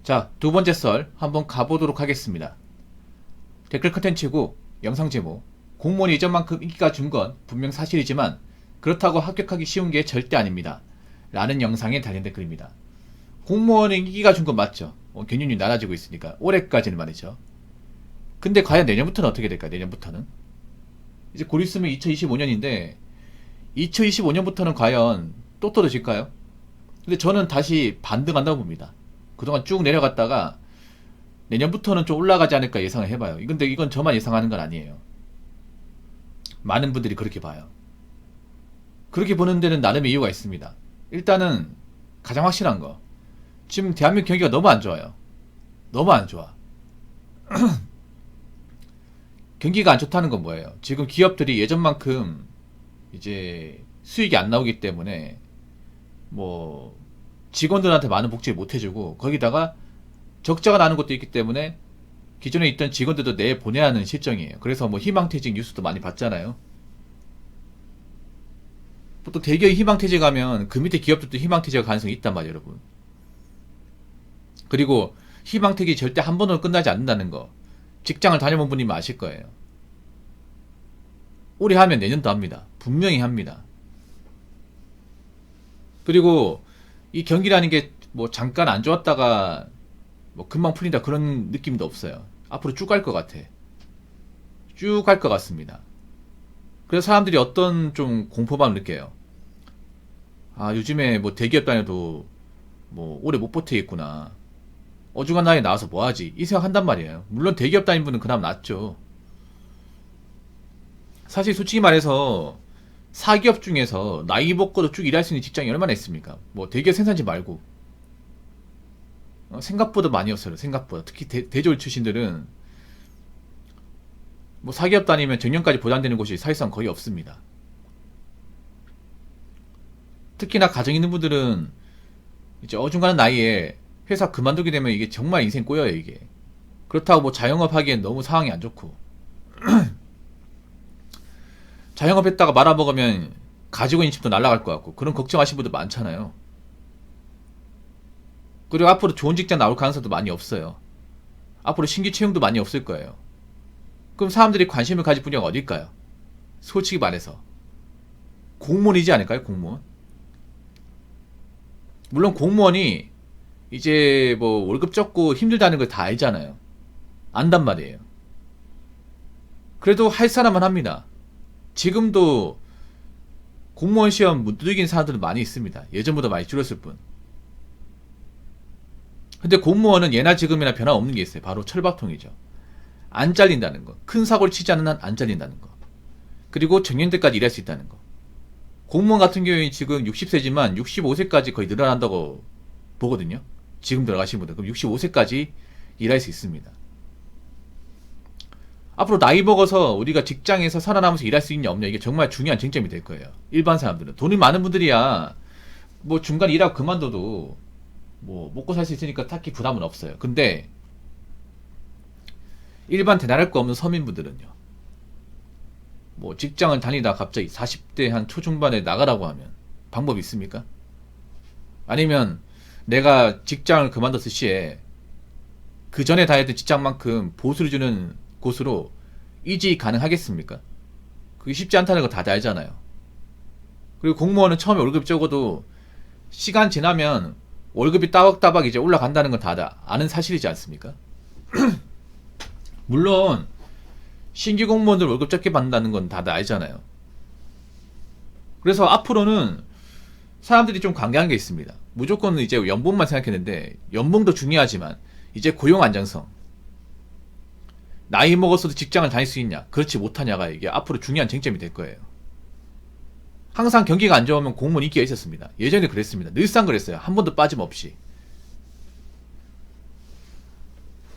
자, 두 번째 썰 한번 가보도록 하겠습니다. 댓글 컨텐츠고 영상 제목: 공무원이 예전만큼 인기가 준 건 분명 사실이지만 그렇다고 합격하기 쉬운 게 절대 아닙니다. 라는 영상에 달린 댓글입니다. 공무원이 인기가 준 건 맞죠. 경륜이 낮아지고 있으니까 올해까지는 말이죠. 근데 과연 내년부터는 어떻게 될까요? 내년부터는 이제 곧 있으면 2025년인데 2025년부터는 과연 또 떨어질까요? 근데 저는 다시 반등한다고 봅니다. 그동안 쭉 내려갔다가 내년부터는 좀 올라가지 않을까 예상을 해봐요. 근데 이건 저만 예상하는 건 아니에요. 많은 분들이 그렇게 봐요. 그렇게 보는 데는 나름의 이유가 있습니다. 일단은 가장 확실한 거, 지금 대한민국 경기가 너무 안 좋아요. 너무 안 좋아. 경기가 안 좋다는 건 뭐예요? 지금 기업들이 예전만큼 이제 수익이 안 나오기 때문에 뭐 직원들한테 많은 복지를 못 해주고, 거기다가 적자가 나는 것도 있기 때문에 기존에 있던 직원들도 내보내야 하는 실정이에요. 그래서 뭐 희망퇴직 뉴스도 많이 봤잖아요. 보통 대기업이 희망퇴직하면 그 밑에 기업들도 희망퇴직할 가능성이 있단 말이에요, 여러분. 그리고 희망퇴직이 절대 한 번으로 끝나지 않는다는 거, 직장을 다녀본 분이면 아실 거예요. 올해 하면 내년도 합니다. 분명히 합니다. 그리고 이 경기라는 게 뭐 잠깐 안 좋았다가 뭐 금방 풀린다 그런 느낌도 없어요. 앞으로 쭉 갈 것 같아. 쭉 갈 것 같습니다. 그래서 사람들이 어떤 좀 공포감을 느껴요. 아, 요즘에 뭐 대기업 다녀도 뭐 오래 못 버티겠구나. 어중한 나이에 나와서 뭐하지? 이 생각 한단 말이에요. 물론 대기업 다닌 분은 그나마 낫죠. 사실 솔직히 말해서 사기업 중에서 나이 먹고도 쭉 일할 수 있는 직장이 얼마나 있습니까? 뭐 대기업 생산지 말고 생각보다 많이 없어요. 생각보다. 특히 대졸 출신들은 뭐 사기업 다니면 정년까지 보장되는 곳이 사실상 거의 없습니다. 특히나 가정 있는 분들은 이제 어중간한 나이에 회사 그만두게 되면 이게 정말 인생 꼬여요, 이게. 그렇다고 뭐 자영업 하기엔 너무 상황이 안 좋고 자영업 했다가 말아먹으면 가지고 있는 집도 날아갈 것 같고, 그런 걱정하시는 분들 많잖아요. 그리고 앞으로 좋은 직장 나올 가능성도 많이 없어요. 앞으로 신규 채용도 많이 없을 거예요. 그럼 사람들이 관심을 가질 분야가 어딜까요? 솔직히 말해서 공무원이지 않을까요? 공무원. 물론 공무원이 이제 뭐 월급 적고 힘들다는 걸 다 알잖아요. 안단 말이에요. 그래도 할 사람은 합니다. 지금도 공무원 시험 못 들이기는 사람들은 많이 있습니다. 예전보다 많이 줄었을 뿐. 근데 공무원은 예나 지금이나 변화 없는 게 있어요. 바로 철밥통이죠. 안 잘린다는 거. 큰 사고를 치지 않는 한 안 잘린다는 거. 그리고 정년때까지 일할 수 있다는 거. 공무원 같은 경우에 지금 60세지만 65세까지 거의 늘어난다고 보거든요. 지금 들어가신 분들. 그럼 65세까지 일할 수 있습니다. 앞으로 나이 먹어서 우리가 직장에서 살아남아서 일할 수 있냐 없냐, 이게 정말 중요한 쟁점이 될 거예요. 일반 사람들은. 돈이 많은 분들이야 뭐 중간에 일하고 그만둬도 뭐 먹고 살 수 있으니까 딱히 부담은 없어요. 근데 일반 대단할 거 없는 서민분들은요, 뭐 직장을 다니다 갑자기 40대 한 초중반에 나가라고 하면 방법이 있습니까? 아니면 내가 직장을 그만뒀을 시에 그 전에 다녔던 직장만큼 보수를 주는 곳으로 이직 가능하겠습니까? 그게 쉽지 않다는 거 다들 알잖아요. 그리고 공무원은 처음에 월급이 적어도 시간 지나면 월급이 따박따박 이제 올라간다는 건 다들 아는 사실이지 않습니까? 물론 신규 공무원들 월급 적게 받는다는 건 다들 알잖아요. 그래서 앞으로는 사람들이 좀 관계한 게 있습니다. 무조건 이제 연봉만 생각했는데, 연봉도 중요하지만 이제 고용 안정성, 나이 먹었어도 직장을 다닐 수 있냐, 그렇지 못하냐가 이게 앞으로 중요한 쟁점이 될 거예요. 항상 경기가 안 좋으면 공무원 인기가 있었습니다. 예전에 그랬습니다. 늘상 그랬어요. 한 번도 빠짐없이.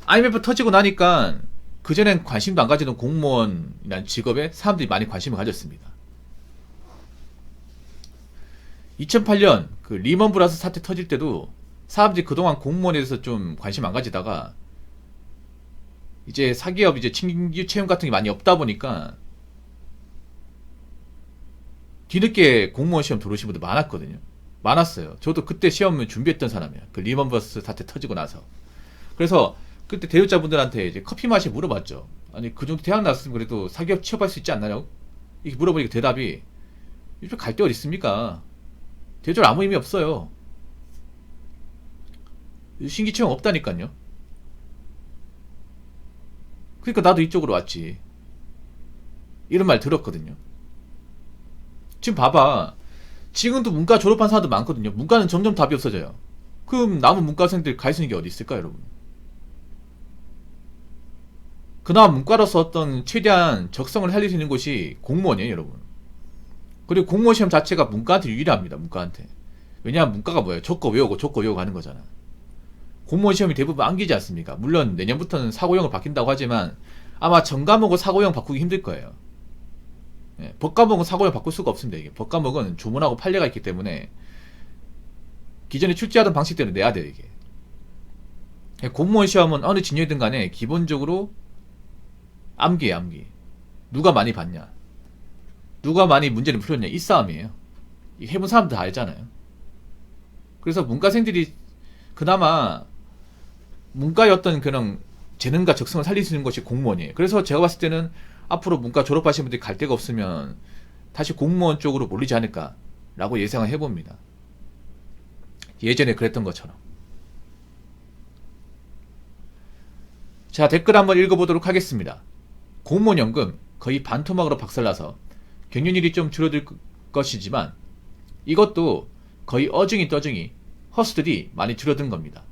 IMF 터지고 나니까 그전엔 관심도 안 가지던 공무원이라는 직업에 사람들이 많이 관심을 가졌습니다. 2008년 그 리먼 브라더스 사태 터질 때도 사람들이 그동안 공무원에 대해서 좀 관심 안 가지다가 이제 사기업 이제 신규 채용 같은 게 많이 없다 보니까 뒤늦게 공무원 시험 들어오신 분들 많았거든요. 많았어요. 저도 그때 시험을 준비했던 사람이에요. 그 리먼 브라더스 사태 터지고 나서. 그래서 그때 대졸자분들한테 이제 커피 맛이 물어봤죠. 아니 그 정도 대학 나왔으면 그래도 사기업 취업할 수 있지 않나요? 이렇게 물어보니까 대답이 요즘 갈 데 어디 있습니까? 대졸 아무 의미 없어요. 신규 채용 없다니까요. 그러니까 나도 이쪽으로 왔지. 이런 말 들었거든요. 지금 봐봐. 지금도 문과 졸업한 사람도 많거든요. 문과는 점점 답이 없어져요. 그럼 남은 문과생들 갈 수 있는 게 어디 있을까, 여러분? 그나마 문과로서 어떤 최대한 적성을 살릴 수 있는 곳이 공무원이에요, 여러분. 그리고 공무원 시험 자체가 문과한테 유리합니다, 문과한테. 왜냐하면 문과가 뭐예요? 적고 외우고 하는 거잖아. 공무원 시험이 대부분 암기지 않습니까? 물론 내년부터는 사고형을 바뀐다고 하지만 아마 전과목은 사고형 바꾸기 힘들 거예요. 예, 법과목은 사고형 바꿀 수가 없습니다. 이게 법과목은 조문하고 판례가 있기 때문에 기존에 출제하던 방식대로 내야 돼요. 이게 공무원 시험은 어느 진열이든 간에 기본적으로 암기예요. 암기. 누가 많이 봤냐, 누가 많이 문제를 풀었냐, 이 싸움이에요. 해본 사람들 다 알잖아요. 그래서 문과생들이 그나마 문과의 어떤 그런 재능과 적성을 살릴 수 있는 것이 공무원이에요. 그래서 제가 봤을 때는 앞으로 문과 졸업하신 분들이 갈 데가 없으면 다시 공무원 쪽으로 몰리지 않을까라고 예상을 해봅니다. 예전에 그랬던 것처럼. 자, 댓글 한번 읽어보도록 하겠습니다. 공무원연금 거의 반토막으로 박살나서 경륜일이 좀 줄어들 것이지만 이것도 거의 어중이 떠중이 허수들이 많이 줄어든 겁니다.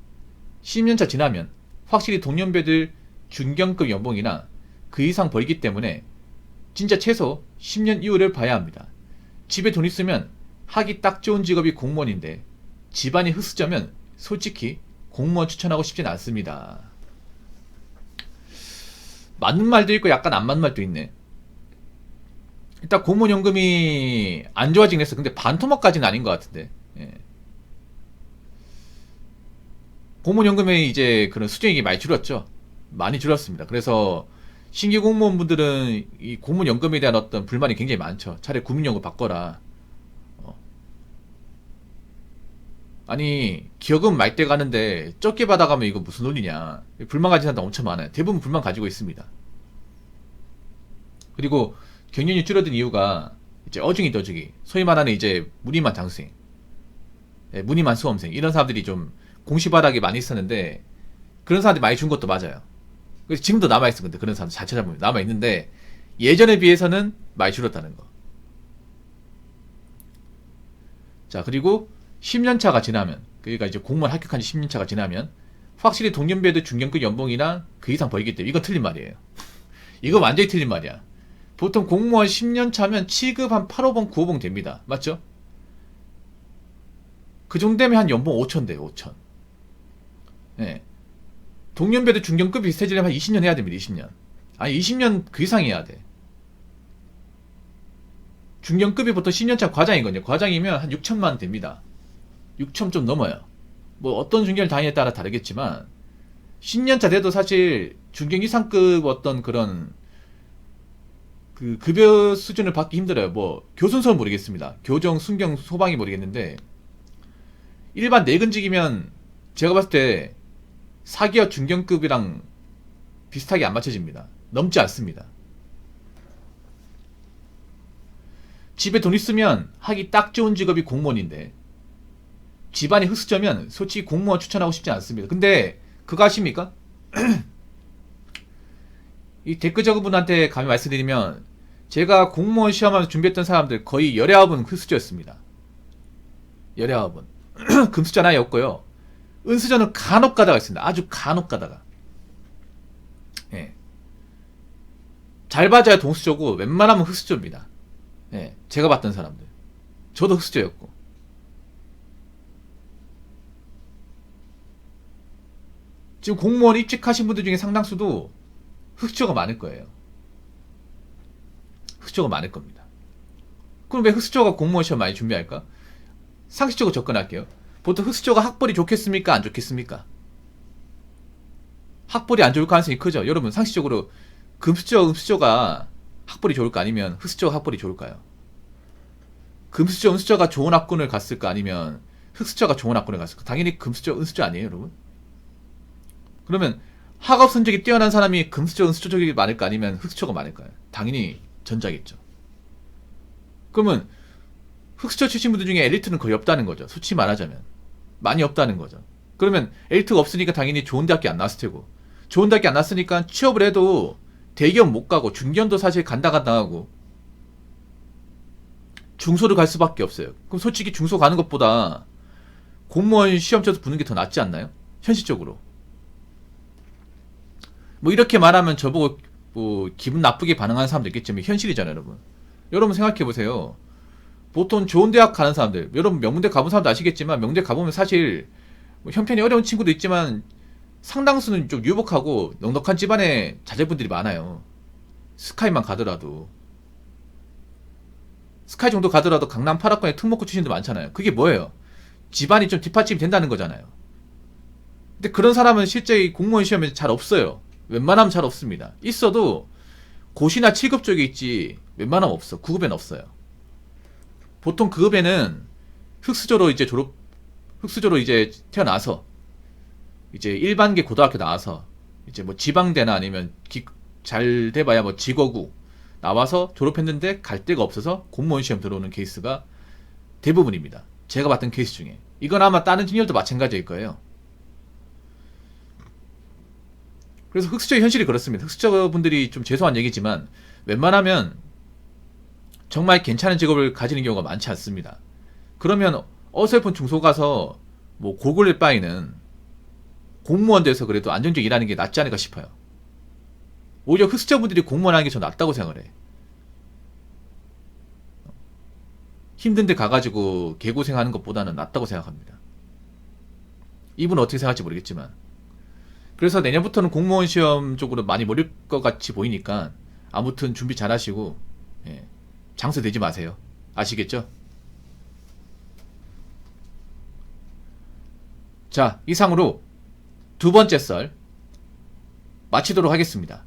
10년차 지나면 확실히 동년배들 중견급 연봉이나 그 이상 벌기 때문에 진짜 최소 10년 이후를 봐야 합니다. 집에 돈 있으면 하기 딱 좋은 직업이 공무원인데 집안이 흑수저면 솔직히 공무원 추천하고 싶진 않습니다. 맞는 말도 있고 약간 안 맞는 말도 있네. 일단 공무원연금이 안 좋아지긴 했어. 근데 반토막까지는 아닌 것 같은데. 예. 공무원연금의 이제 그런 수령액이 많이 줄었죠. 많이 줄었습니다. 그래서 신규 공무원분들은 이 공무원연금에 대한 어떤 불만이 굉장히 많죠. 차라리 국민연금 바꿔라. 아니 기여금 말대 가는데 적게 받아가면 이거 무슨 논리냐. 불만 가진 사람도 엄청 많아요. 대부분 불만 가지고 있습니다. 그리고 경연이 줄어든 이유가 이제 어중이 떠주기, 소위 말하는 이제 무늬만 장수생, 무늬만 수험생, 이런 사람들이 좀 공시바닥이 많이 있었는데 그런 사람들이 많이 준 것도 맞아요. 그래서 지금도 남아있어. 근데 그런 사람들 잘 찾아보면 남아있는데 예전에 비해서는 많이 줄었다는 거. 자, 그리고 10년차가 지나면, 그러니까 이제 공무원 합격한 지 10년차가 지나면 확실히 동년배들 중견급 연봉이나 그 이상 벌기 때문에 이건 틀린 말이에요. 이거 완전히 틀린 말이야. 보통 공무원 10년차면 취급 한 8호봉 9호봉 됩니다. 맞죠? 그 정도 되면 한 연봉 5천 돼요. 5천. 네. 동년배들 중견급 비슷해지려면 한 20년 해야 됩니다. 20년. 아니 20년 그 이상 해야 돼. 중견급이 보통 10년차 과장이거든요. 과장이면 한 6천만 원 됩니다. 6천 좀 넘어요. 뭐 어떤 중견을 다니냐에 따라 다르겠지만 10년차 돼도 사실 중견 이상급 어떤 그런 그 급여 수준을 받기 힘들어요. 뭐 교순서는 모르겠습니다. 교정, 순경, 소방이 모르겠는데 일반 내근직이면 제가 봤을 때 사기업 중견급이랑 비슷하게 안 맞춰집니다. 넘지 않습니다. 집에 돈 있으면 하기 딱 좋은 직업이 공무원인데 집안이 흑수저면 솔직히 공무원 추천하고 싶지 않습니다. 근데 그거 아십니까? 이 댓글 적은 분한테 감히 말씀드리면 제가 공무원 시험하면서 준비했던 사람들 거의 19은 흑수저였습니다. 19은 금수저는 아예 없고요. 은수저는 간혹 가다가 있습니다. 아주 간혹 가다가. 예. 잘 봐줘야 동수저고 웬만하면 흑수저입니다. 예. 제가 봤던 사람들. 저도 흑수저였고. 지금 공무원 입직하신 분들 중에 상당수도 흑수저가 많을 거예요. 흑수저가 많을 겁니다. 그럼 왜 흑수저가 공무원 시험 많이 준비할까? 상식적으로 접근할게요. 보통 흑수저가 학벌이 좋겠습니까? 안 좋겠습니까? 학벌이 안 좋을 가능성이 크죠. 여러분 상식적으로 금수저, 은수저가 학벌이 좋을까? 아니면 흑수저가 학벌이 좋을까요? 금수저, 은수저가 좋은 학군을 갔을까? 아니면 흑수저가 좋은 학군을 갔을까? 당연히 금수저, 은수저 아니에요, 여러분? 그러면 학업 성적이 뛰어난 사람이 금수저, 은수저 쪽이 많을까 아니면 흑수저가 많을까요? 당연히 전자겠죠. 그러면 흑수저 출신 분들 중에 엘리트는 거의 없다는 거죠. 솔직히 말하자면. 많이 없다는 거죠. 그러면 엘리트가 없으니까 당연히 좋은 대학교 안 나왔을 테고, 좋은 대학교 안 나왔으니까 취업을 해도 대기업 못 가고 중견도 사실 간다 하고 중소를 갈 수밖에 없어요. 그럼 솔직히 중소 가는 것보다 공무원 시험 쳐서 붙는 게 더 낫지 않나요? 현실적으로. 뭐 이렇게 말하면 저보고 뭐 기분 나쁘게 반응하는 사람도 있겠지만 현실이잖아요, 여러분. 여러분 생각해 보세요. 보통 좋은 대학 가는 사람들, 여러분 명문대 가본 사람도 아시겠지만 명대 가보면 사실 뭐 형편이 어려운 친구도 있지만 상당수는 좀 유복하고 넉넉한 집안의 자제분들이 많아요. 스카이만 가더라도. 스카이 정도 가더라도 강남 8학번에 특목고 출신도 많잖아요. 그게 뭐예요? 집안이 좀 뒷받침이 된다는 거잖아요. 근데 그런 사람은 실제 공무원 시험에 잘 없어요. 웬만하면 잘 없습니다. 있어도 고시나 7급 쪽에 있지 웬만하면 없어. 9급에는 없어요. 보통 9급에는 흑수저로 이제 태어나서 이제 일반계 고등학교 나와서 이제 뭐 지방대나 아니면 잘 돼봐야 뭐 지거구 나와서 졸업했는데 갈 데가 없어서 공무원 시험 들어오는 케이스가 대부분입니다. 제가 봤던 케이스 중에. 이건 아마 다른 진열도 마찬가지일 거예요. 그래서 흑수저의 현실이 그렇습니다. 흑수저 분들이 좀 죄송한 얘기지만 웬만하면 정말 괜찮은 직업을 가지는 경우가 많지 않습니다. 그러면 어설픈 중소 가서 뭐 골골릴 바에는 공무원 돼서 그래도 안정적으로 일하는 게 낫지 않을까 싶어요. 오히려 흑수저 분들이 공무원 하는 게 더 낫다고 생각을 해. 힘든데 가가지고 개고생하는 것보다는 낫다고 생각합니다. 이분은 어떻게 생각할지 모르겠지만. 그래서 내년부터는 공무원 시험 쪽으로 많이 몰릴 것 같이 보이니까 아무튼 준비 잘 하시고, 예, 장수 되지 마세요. 아시겠죠? 자, 이상으로 두 번째 썰 마치도록 하겠습니다.